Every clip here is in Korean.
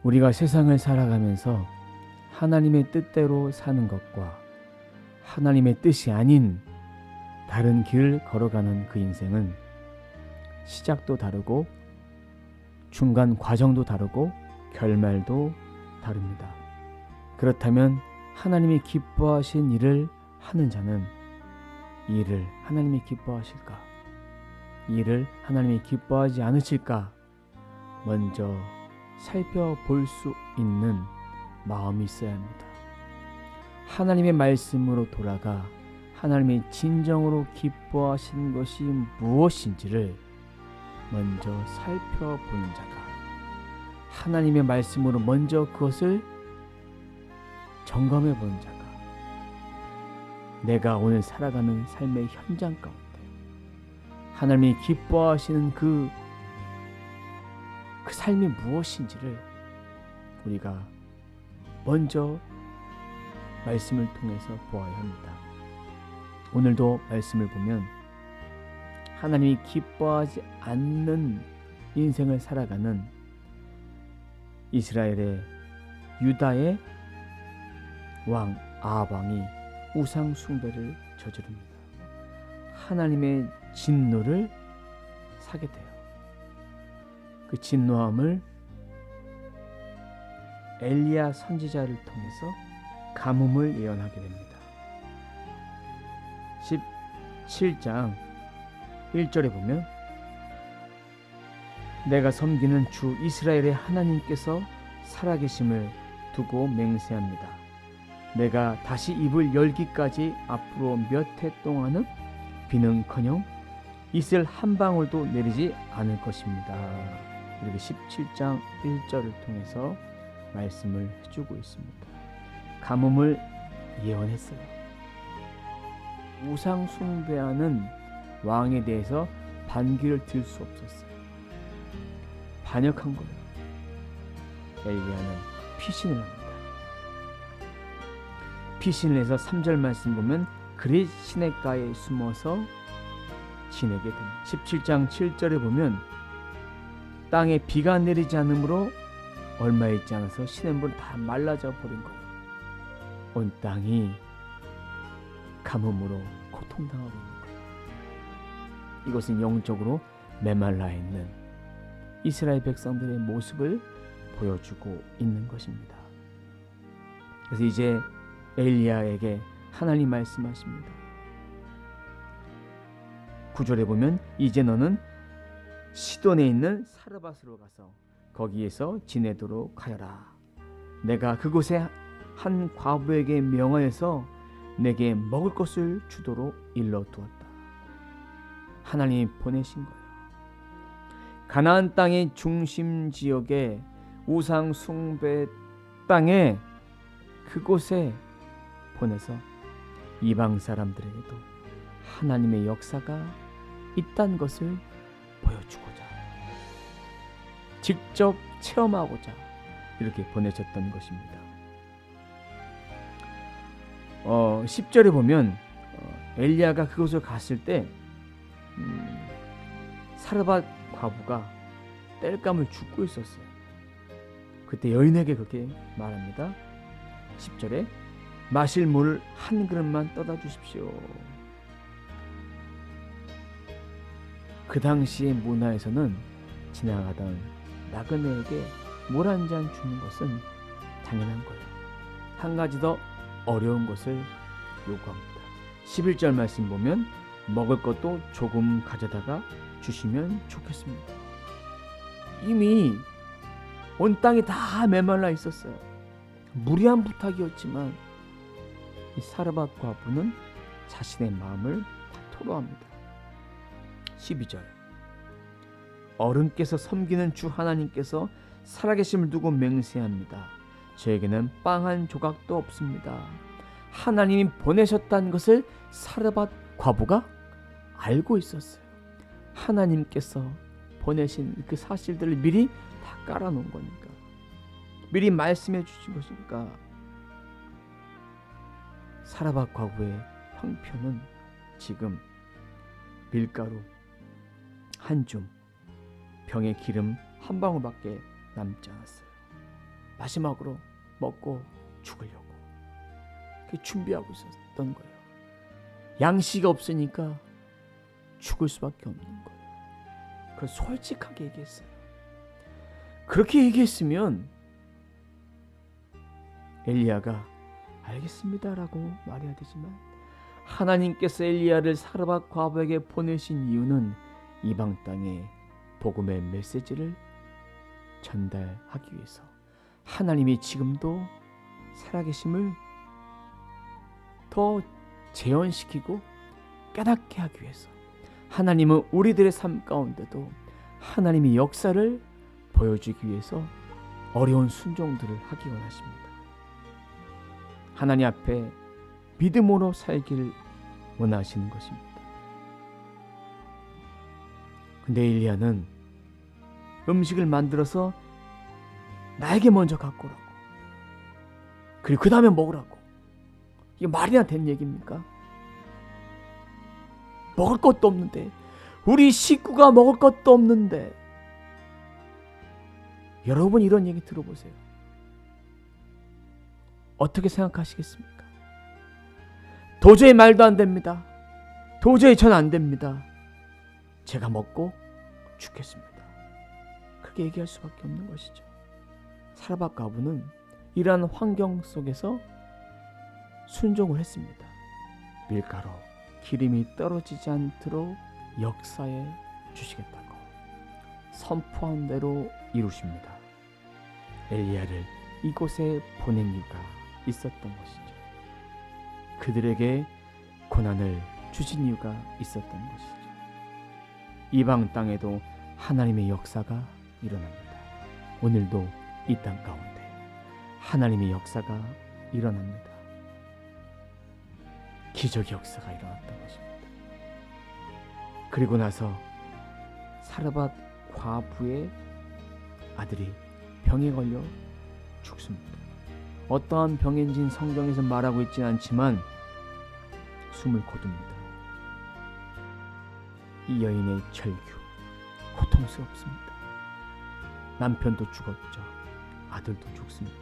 우리가 세상을 살아가면서 하나님의 뜻대로 사는 것과 하나님의 뜻이 아닌 다른 길을 걸어가는 그 인생은 시작도 다르고 중간 과정도 다르고 결말도 다릅니다. 그렇다면 하나님이 기뻐하신 일을 하는 자는 이 일을 하나님이 기뻐하실까? 이 일을 하나님이 기뻐하지 않으실까? 먼저 살펴볼 수 있는 마음이 있어야 합니다. 하나님의 말씀으로 돌아가 하나님이 진정으로 기뻐하시는 것이 무엇인지를 먼저 살펴보는 자가, 하나님의 말씀으로 먼저 그것을 점검해 보는 자가, 내가 오늘 살아가는 삶의 현장 가운데 하나님이 기뻐하시는 그 삶이 무엇인지를 우리가 먼저 말씀을 통해서 보아야 합니다. 오늘도 말씀을 보면 하나님이 기뻐하지 않는 인생을 살아가는 이스라엘의 유다의 왕 아합 왕이 우상 숭배를 저지릅니다. 하나님의 진노를 사게 돼요. 그 진노함을 엘리야 선지자를 통해서 가뭄을 예언하게 됩니다. 17장 1절에 보면 내가 섬기는 주 이스라엘의 하나님께서 살아계심을 두고 맹세합니다. 내가 다시 입을 열기까지 앞으로 몇 해 동안은 비는커녕 이슬 한 방울도 내리지 않을 것입니다. 이렇게 17장 1절을 통해서 말씀을 해주고 있습니다. 가뭄을 예언했어요. 우상 숭배하는 왕에 대해서 반기를 들 수 없었어요. 반역한 거예요. 엘리야는 피신을 합니다. 피신을 해서 3절 말씀 보면 그리 시냇가에 숨어서 지내게 됩니다. 17장 7절에 보면 땅에 비가 내리지 않으므로 얼마 있지 않아서 시냇물은 다 말라져 버린 거예요. 온 땅이 가뭄으로 고통당하고 있는 거예요. 이것은 영적으로 메말라 있는 이스라엘 백성들의 모습을 보여주고 있는 것입니다. 그래서 이제 엘리야에게 하나님 말씀하십니다. 9절에 보면 이제 너는 시돈에 있는 사르밧으로 가서 거기에서 지내도록 하여라. 내가 그곳에 한 과부에게 명하여서 내게 먹을 것을 주도록 일러두었다. 하나님이 보내신 거예요. 가나안 땅의 중심 지역에 우상 숭배 땅에 그곳에 보내서 이방 사람들에게도 하나님의 역사가 있다는 것을 보여주고자, 직접 체험하고자 이렇게 보내셨던 것입니다. 10절에 보면 엘리야가 그곳을 갔을 때 사르밧 과부가 땔감을 줍고 있었어요. 그때 여인에게 그렇게 말합니다. 10절에 마실 물 한 그릇만 떠다 주십시오. 그 당시의 문화에서는 지나가던 나그네에게 물 한 잔 주는 것은 당연한 거예요. 한 가지 더 어려운 것을 요구합니다. 11절 말씀 보면 먹을 것도 조금 가져다가 주시면 좋겠습니다. 이미 온 땅이 다 메말라 있었어요. 무리한 부탁이었지만 이 사르밧 과부는 자신의 마음을 토로합니다. 12절 어른께서 섬기는 주 하나님께서 살아계심을 두고 맹세합니다. 저에게는 빵 한 조각도 없습니다. 하나님이 보내셨다는 것을 사르밧 과부가 알고 있었어요. 하나님께서 보내신 그 사실들을 미리 다 깔아놓은 거니까, 미리 말씀해 주신 것이니까 사르밧 과부의 형편은 지금 밀가루 한 줌, 병에 기름 한 방울밖에 남지 않았어요. 마지막으로 먹고 죽으려고 그렇게 준비하고 있었던 거예요. 양식이 없으니까 죽을 수밖에 없는 거예요. 그걸 솔직하게 얘기했어요. 그렇게 얘기했으면 엘리야가 알겠습니다라고 말해야 되지만 하나님께서 엘리야를 사르밧 과부에게 보내신 이유는 이방 땅에 복음의 메시지를 전달하기 위해서, 하나님이 지금도 살아계심을 더 재현시키고 깨닫게 하기 위해서, 하나님은 우리들의 삶 가운데도 하나님의 역사를 보여주기 위해서 어려운 순종들을 하기 원하십니다. 하나님 앞에 믿음으로 살기를 원하시는 것입니다. 근데 엘리야는 음식을 만들어서 나에게 먼저 갖고 오라고, 그리고 그 다음에 먹으라고. 이게 말이나 된 얘기입니까? 먹을 것도 없는데, 우리 식구가 먹을 것도 없는데. 여러분 이런 얘기 들어보세요. 어떻게 생각하시겠습니까? 도저히 말도 안 됩니다. 도저히 전 안 됩니다. 제가 먹고 죽겠습니다. 그렇게 얘기할 수밖에 없는 것이죠. 사르밧 과부는 이러한 환경 속에서 순종을 했습니다. 밀가루, 기름이 떨어지지 않도록 역사해 주시겠다고 선포한 대로 이루십니다. 엘리야를 이곳에 보낸 이유가 있었던 것이죠. 그들에게 고난을 주신 이유가 있었던 것이죠. 이방 땅에도 하나님의 역사가 일어납니다. 오늘도 이 땅 가운데 하나님의 역사가 일어납니다. 기적의 역사가 일어났던 것입니다. 그리고 나서 사르밧 과부의 아들이 병에 걸려 죽습니다. 어떠한 병인지는 성경에서 말하고 있지는 않지만 숨을 거둡니다. 이 여인의 절규 고통스럽습니다. 남편도 죽었죠. 아들도 죽습니다.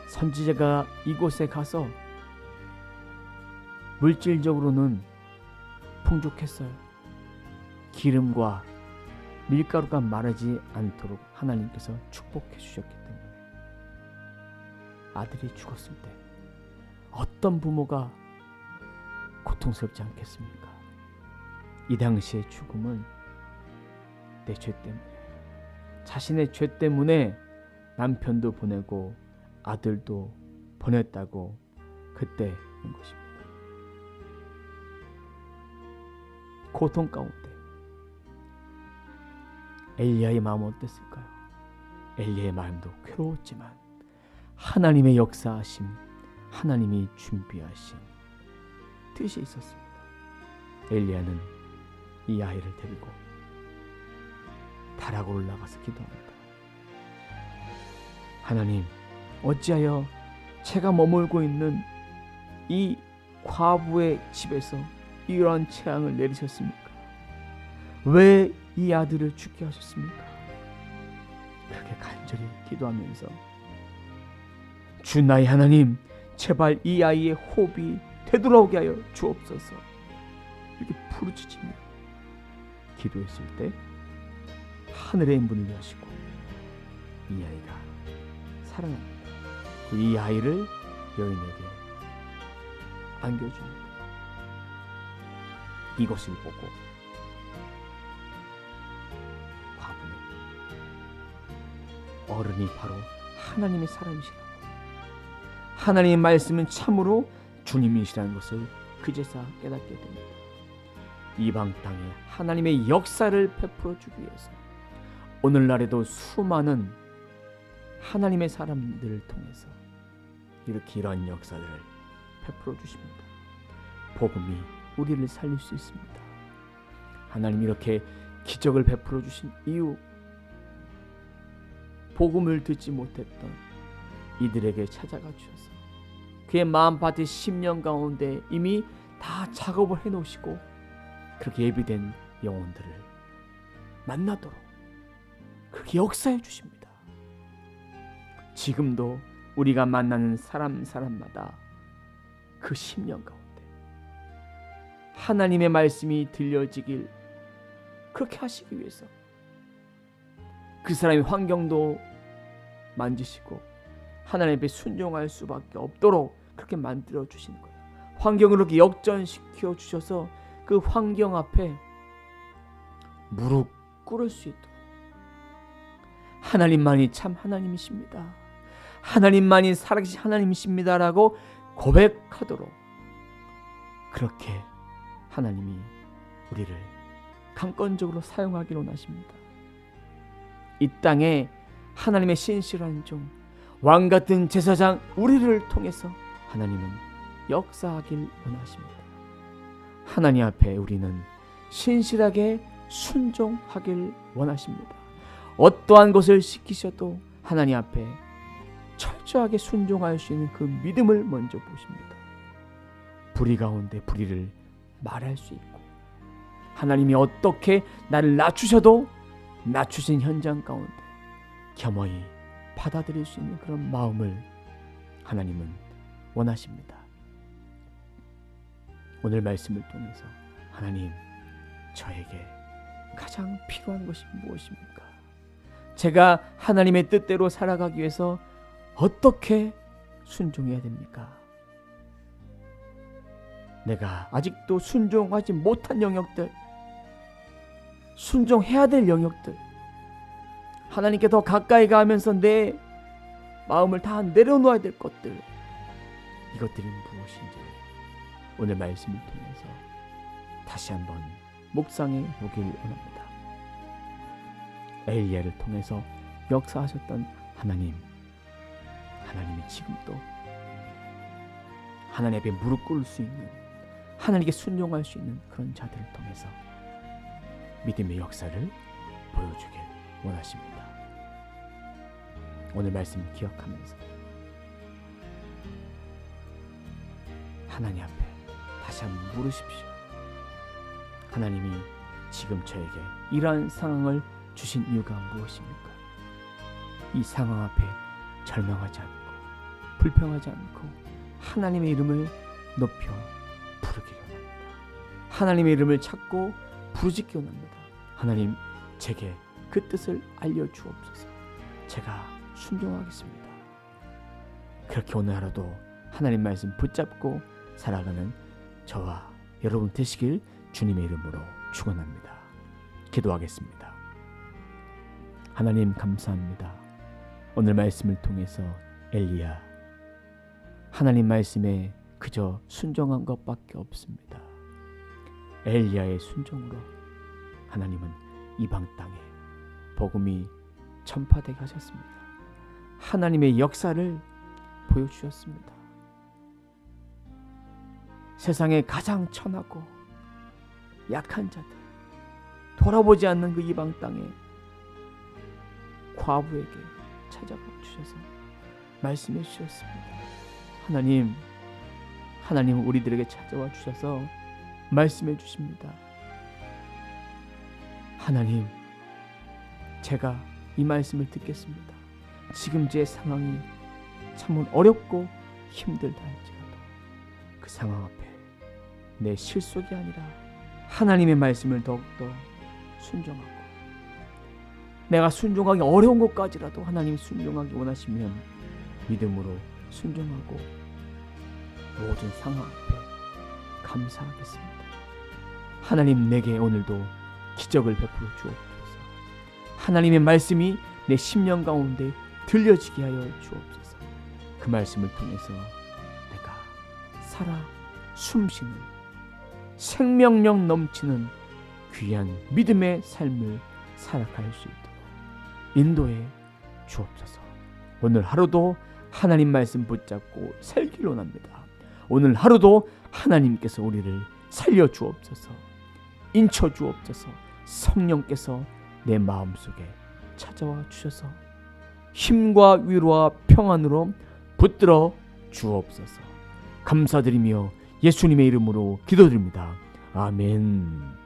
선지자가 이곳에 가서 물질적으로는 풍족했어요. 기름과 밀가루가 마르지 않도록 하나님께서 축복해 주셨기 때문에. 아들이 죽었을 때 어떤 부모가 고통스럽지 않겠습니까? 이 당시의 죽음은 내 죄 때문에, 자신의 죄 때문에 남편도 보내고 아들도 보냈다고 그때인 것입니다. 고통 가운데 엘리야의 마음은 어땠을까요? 엘리야의 마음도 괴로웠지만 하나님의 역사하심, 하나님이 준비하신 뜻이 있었습니다. 엘리야는 이 아이를 데리고 달하고 올라가서 기도합니다. 하나님, 어찌하여 제가 머물고 있는 이 과부의 집에서 이러한 재앙을 내리셨습니까? 왜 이 아들을 죽게 하셨습니까? 그렇게 간절히 기도하면서 주 나의 하나님, 제발 이 아이의 호흡이 되돌아오게 하여 주옵소서, 이렇게 부르짖으며 기도했을 때 하늘의 문을 여시고 이 아이가 살아납니다. 이 아이를 여인에게 안겨줍니다. 이것을 보고 과부는 어른이 바로 하나님의 사람이시라고, 하나님의 말씀은 참으로 주님이시라는 것을 그제서 깨닫게 됩니다. 이방 땅에 하나님의 역사를 베풀어 주기 위해서 오늘날에도 수많은 하나님의 사람들을 통해서 이렇게 이러한 역사들을 베풀어 주십니다. 복음이 우리를 살릴 수 있습니다. 하나님 이렇게 기적을 베풀어 주신 이유, 복음을 듣지 못했던 이들에게 찾아가 주셔서 그의 마음밭의 10년 가운데 이미 다 작업을 해놓으시고 그렇게 예비된 영혼들을 만나도록 그렇게 역사해 주십니다. 지금도 우리가 만나는 사람마다 그 심령 가운데 하나님의 말씀이 들려지길 그렇게 하시기 위해서 그 사람의 환경도 만지시고 하나님 앞에 순종할 수밖에 없도록 그렇게 만들어 주시는 거예요. 환경을 그렇게 역전시켜 주셔서 그 환경 앞에 무릎 꿇을 수 있도록 하나님만이 참 하나님이십니다. 하나님만이 살아계신 하나님이십니다라고 고백하도록 그렇게 하나님이 우리를 강권적으로 사용하기를 원하십니다. 이 땅에 하나님의 신실한 종, 왕같은 제사장 우리를 통해서 하나님은 역사하길 원하십니다. 하나님 앞에 우리는 신실하게 순종하길 원하십니다. 어떠한 것을 시키셔도 하나님 앞에 철저하게 순종할 수 있는 그 믿음을 먼저 보십니다. 불의 가운데 불의를 말할 수 있고 하나님이 어떻게 나를 낮추셔도 낮추신 현장 가운데 겸허히 받아들일 수 있는 그런 마음을 하나님은 원하십니다. 오늘 말씀을 통해서 하나님, 저에게 가장 필요한 것이 무엇입니까? 제가 하나님의 뜻대로 살아가기 위해서 어떻게 순종해야 됩니까? 내가 아직도 순종하지 못한 영역들, 순종해야 될 영역들, 하나님께 더 가까이 가면서 내 마음을 다 내려놓아야 될 것들, 이것들이 무엇인지 오늘 말씀을 통해서 다시 한번 묵상해 보길 원합니다. 엘리야를 통해서 역사하셨던 하나님이 지금도 하나님 앞에 무릎 꿇을 수 있는, 하나님께 순종할 수 있는 그런 자들을 통해서 믿음의 역사를 보여주길 원하십니다. 오늘 말씀 기억하면서 하나님 앞에 다시 한번 물으십시오. 하나님이 지금 저에게 이러한 상황을 주신 이유가 무엇입니까? 이 상황 앞에 절망하지 않고 불평하지 않고 하나님의 이름을 높여 부르기를 원합니다. 하나님의 이름을 찾고 부르짖기 원합니다. 하나님, 제게 그 뜻을 알려주옵소서. 제가 순종하겠습니다. 그렇게 오늘 하루도 하나님 말씀 붙잡고 살아가는 저와 여러분 되시길 주님의 이름으로 축원합니다. 기도하겠습니다. 하나님, 감사합니다. 오늘 말씀을 통해서 엘리야, 하나님 말씀에 그저 순종한 것밖에 없습니다. 엘리야의 순종으로 하나님은 이방 땅에 복음이 전파되게 하셨습니다. 하나님의 역사를 보여주셨습니다. 세상에 가장 천하고 약한 자들, 돌아보지 않는 그 이방 땅에 과부에게 찾아가 주셔서 말씀해 주셨습니다. 하나님 우리들에게 찾아와 주셔서 말씀해 주십니다. 하나님, 제가 이 말씀을 듣겠습니다. 지금 제 상황이 참 어렵고 힘들다 할지라도 그 상황 앞에 내 실속이 아니라 하나님의 말씀을 더욱더 순종하고, 내가 순종하기 어려운 것까지라도 하나님 순종하기 원하시면 믿음으로 순종하고 모든 상황 앞에 감사하겠습니다. 하나님, 내게 오늘도 기적을 베풀어 주옵소서. 하나님의 말씀이 내 심령 가운데 들려지게 하여 주옵소서. 그 말씀을 통해서 내가 살아 숨쉬는 생명력 넘치는 귀한 믿음의 삶을 살아갈 수 있도록 인도해 주옵소서. 오늘 하루도 하나님 말씀 붙잡고 살기를 원합니다. 오늘 하루도 하나님께서 우리를 살려 주옵소서. 인쳐 주옵소서. 성령께서 내 마음속에 찾아와 주셔서 힘과 위로와 평안으로 붙들어 주옵소서. 감사드리며 예수님의 이름으로 기도드립니다. 아멘.